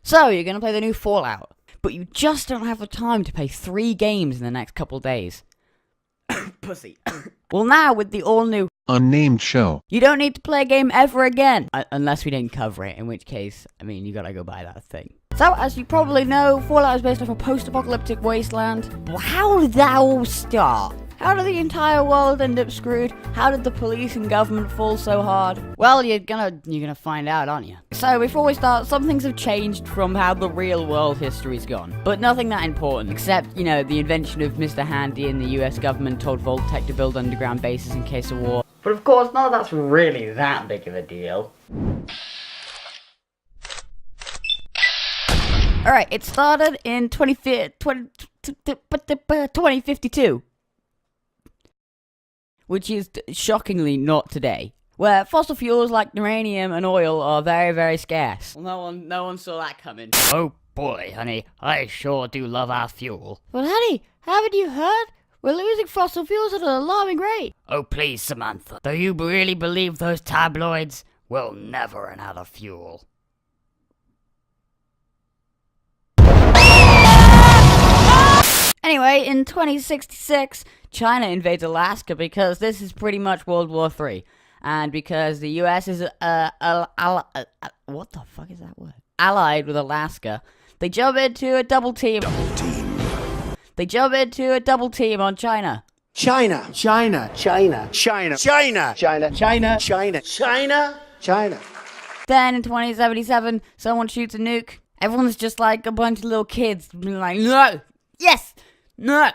So, you're gonna play the new Fallout, but you just don't have the time to play 3 games in the next couple days. Pussy. Well, now, with the all-new unnamed show, you don't need to play a game ever again. Unless we didn't cover it, in which case, I mean, you gotta go buy that thing. So, as you probably know, Fallout is based off a post-apocalyptic wasteland. Well, how did that all start? How did the entire world end up screwed? How did the police and government fall so hard? Well, you're gonna find out, aren't you? So before we start, some things have changed from how the real world history's gone. But nothing that important, except, you know, the invention of Mr. Handy and the US government told Vault-Tec to build underground bases in case of war. But of course, none of that's really that big of a deal. Alright, it started in 2052. Which is shockingly not today, where fossil fuels like uranium and oil are very, very scarce. Well, no one saw that coming. Oh boy, honey, I sure do love our fuel. Well, honey, haven't you heard? We're losing fossil fuels at an alarming rate. Oh, please, Samantha. Do you really believe those tabloids? We'll never run out of fuel. Anyway, in 2066, China invades Alaska because this is pretty much World War III. And because the US is, what the fuck is that word? Allied with Alaska, they jump into a double team. They jump into a double team on China. China. China. China. China. China. China. China. China. China. China. Then in 2077, someone shoots a nuke. Everyone's just like a bunch of little kids being like, no! Yes! No!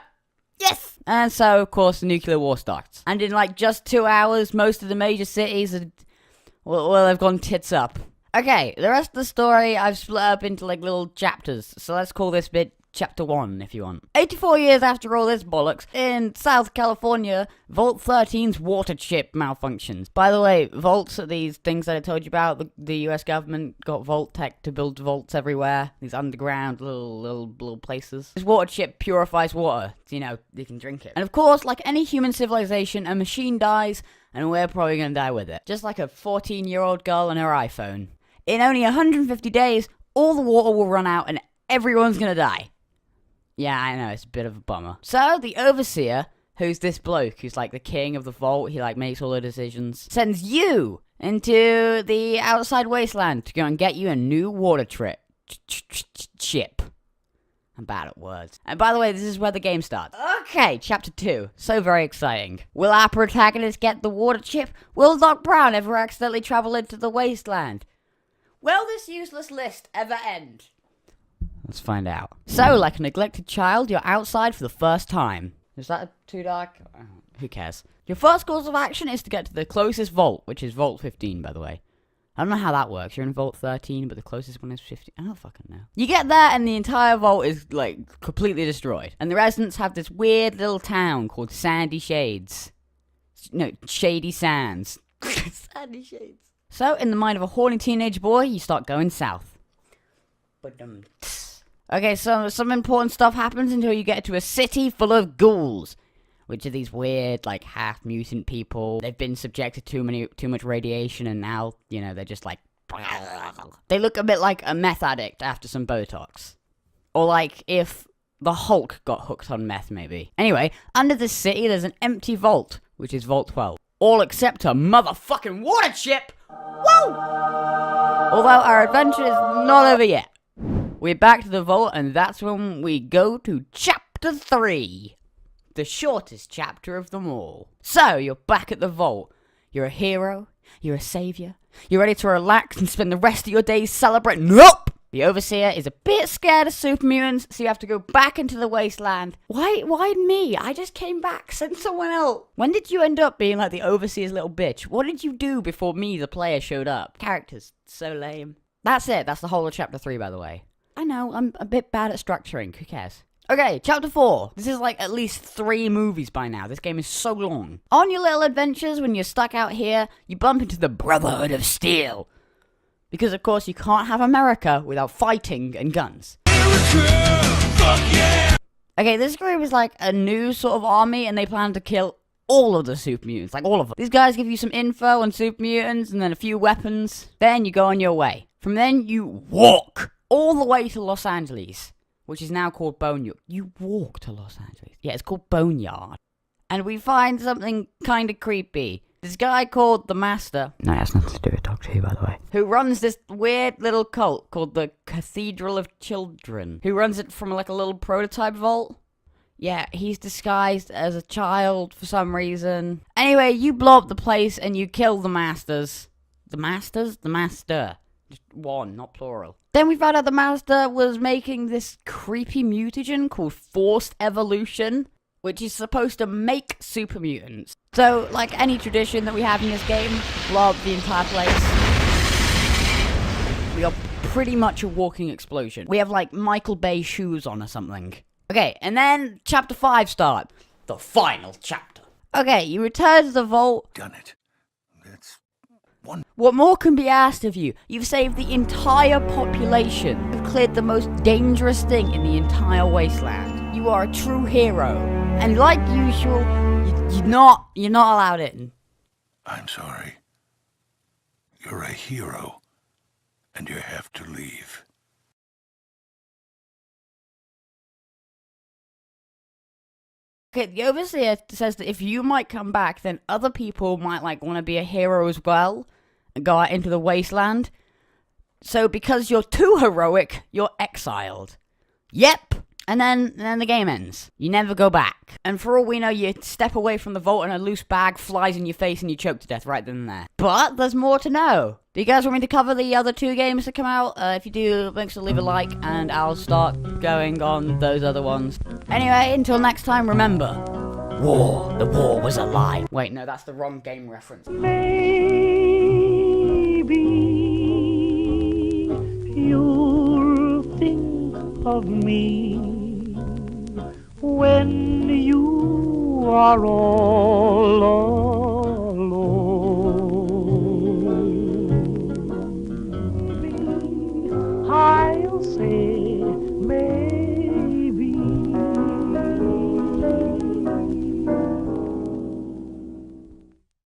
Yes! And so, of course, the nuclear war starts. And in like just 2 hours, most of the major cities are, well, they've gone tits up. Okay, the rest of the story I've split up into like little chapters. So let's call this bit Chapter 1, if you want. 84 years after all this bollocks, in South California, Vault 13's water chip malfunctions. By the way, vaults are these things that I told you about. The US government got Vault-Tec to build vaults everywhere. These underground little places. This water chip purifies water. So, you know, you can drink it. And of course, like any human civilization, a machine dies, and we're probably gonna die with it. Just like a 14-year-old girl and her iPhone. In only 150 days, all the water will run out and everyone's gonna die. Yeah, I know, it's a bit of a bummer. So, the Overseer, who's this bloke, who's like the king of the vault, he like makes all the decisions, sends you into the outside wasteland to go and get you a new water chip. I'm bad at words. And by the way, this is where the game starts. Okay, Chapter 2. So very exciting. Will our protagonist get the water chip? Will Doc Brown ever accidentally travel into the wasteland? Will this useless list ever end? Let's find out. So, like a neglected child, you're outside for the first time. Is that too dark? Who cares? Your first course of action is to get to the closest vault, which is Vault 15, by the way. I don't know how that works. You're in Vault 13, but the closest one is 15. I don't fucking know. You get there, and the entire vault is, like, completely destroyed. And the residents have this weird little town called Sandy Shades. No, Shady Sands. Sandy Shades. So, in the mind of a horny teenage boy, you start going south. Okay, so some important stuff happens until you get to a city full of ghouls, which are these weird, like, half-mutant people. They've been subjected to too much radiation, and now, you know, they're just like... They look a bit like a meth addict after some Botox. Or like if the Hulk got hooked on meth, maybe. Anyway, under this city, there's an empty vault, which is Vault 12. All except a motherfucking water chip! Woo! Although our adventure is not over yet. We're back to the vault, and that's when we go to Chapter 3. The shortest chapter of them all. So, you're back at the vault. You're a hero. You're a savior. You're ready to relax and spend the rest of your days celebrating. Nope! The Overseer is a bit scared of super mutants, so you have to go back into the wasteland. Why me? I just came back. Send someone else. When did you end up being like the Overseer's little bitch? What did you do before me, the player, showed up? Characters. So lame. That's it. That's the whole of Chapter 3, by the way. I know, I'm a bit bad at structuring. Who cares? Okay, Chapter 4. This is like at least 3 movies by now. This game is so long. On your little adventures, when you're stuck out here, you bump into the Brotherhood of Steel. Because, of course, you can't have America without fighting and guns. Fuck yeah! Okay, this group is like a new sort of army, and they plan to kill all of the super mutants. Like, all of them. These guys give you some info on super mutants, and then a few weapons. Then you go on your way. From then, you walk all the way to Los Angeles, which is now called Boneyard. You walk to Los Angeles. Yeah, it's called Boneyard. And we find something kind of creepy. This guy called the Master, no, it has nothing to do with Doctor Who, by the way, who runs this weird little cult called the Cathedral of Children, who runs it from like a little prototype vault. Yeah, he's disguised as a child for some reason. Anyway, you blow up the place and you kill the Masters. The Masters? The Master. Just one, not plural. Then we found out the Master was making this creepy mutagen called Forced Evolution, which is supposed to make super mutants. So, like any tradition that we have in this game, blow up the entire place. We are pretty much a walking explosion. We have like Michael Bay shoes on or something. Okay, and then chapter 5 start. The final chapter. Okay, you return to the vault. Done it. That's one. What more can be asked of you? You've saved the entire population. You've cleared the most dangerous thing in the entire wasteland. You are a true hero. And like usual, you're not allowed in. I'm sorry. You're a hero, and you have to leave. Okay, the overseer says that if you might come back, then other people might like want to be a hero as well and go out into the wasteland. So because you're too heroic, you're exiled. Yep. And then the game ends. You never go back. And for all we know, you step away from the vault and a loose bag flies in your face and you choke to death right then and there. But there's more to know. Do you guys want me to cover the other 2 games that come out? If you do, make sure to leave a like and I'll start going on those other ones. Anyway, until next time, remember, the war was a lie. Wait, no, that's the wrong game reference. Maybe you'll think of me when you are all alone. I'll say